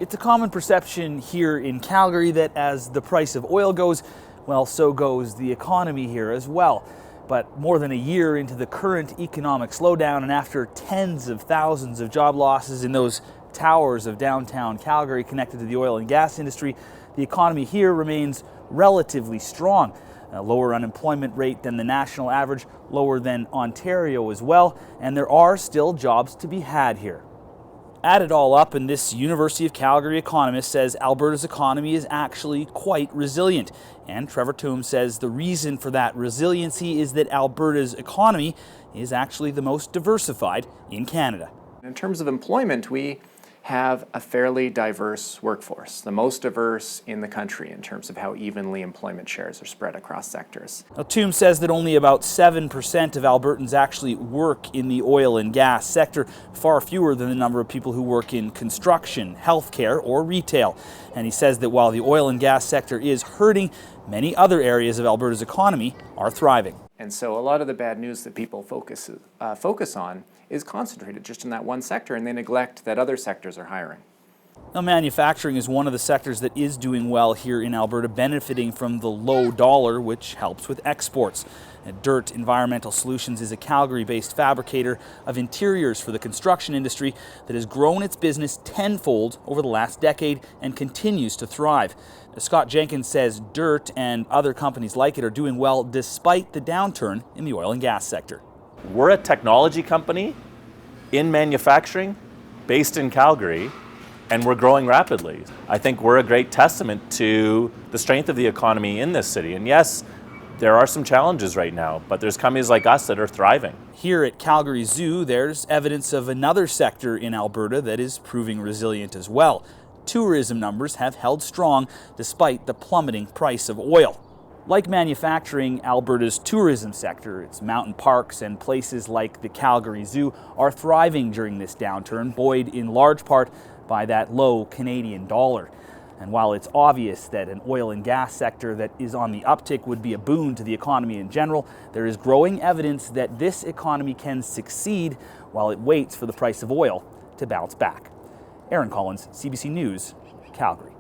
It's a common perception here in Calgary that as the price of oil goes, well, so goes the economy here as well. But more than a year into the current economic slowdown and after tens of thousands of job losses in those towers of downtown Calgary connected to the oil and gas industry, the economy here remains relatively strong. A lower unemployment rate than the national average, lower than Ontario as well, and there are still jobs to be had here. Add it all up, and this University of Calgary economist says Alberta's economy is actually quite resilient. And Trevor Toome says the reason for that resiliency is that Alberta's economy is actually the most diversified in Canada. In terms of employment, we have a fairly diverse workforce, the most diverse in the country in terms of how evenly employment shares are spread across sectors. Now, Toome says that only about 7% of Albertans actually work in the oil and gas sector, far fewer than the number of people who work in construction, healthcare, or retail. And he says that while the oil and gas sector is hurting, many other areas of Alberta's economy are thriving. And so a lot of the bad news that people focus on is concentrated just in that one sector, and they neglect that other sectors are hiring. Now, manufacturing is one of the sectors that is doing well here in Alberta, benefiting from the low dollar, which helps with exports. Dirt Environmental Solutions is a Calgary-based fabricator of interiors for the construction industry that has grown its business tenfold over the last decade and continues to thrive. Scott Jenkins says Dirt and other companies like it are doing well despite the downturn in the oil and gas sector. We're a technology company in manufacturing based in Calgary, and we're growing rapidly. I think we're a great testament to the strength of the economy in this city. And yes, there are some challenges right now, but there's companies like us that are thriving. Here at Calgary Zoo, there's evidence of another sector in Alberta that is proving resilient as well. Tourism numbers have held strong despite the plummeting price of oil. Like manufacturing, Alberta's tourism sector, its mountain parks and places like the Calgary Zoo are thriving during this downturn, buoyed in large part by that low Canadian dollar. And while it's obvious that an oil and gas sector that is on the uptick would be a boon to the economy in general, there is growing evidence that this economy can succeed while it waits for the price of oil to bounce back. Aaron Collins, CBC News, Calgary.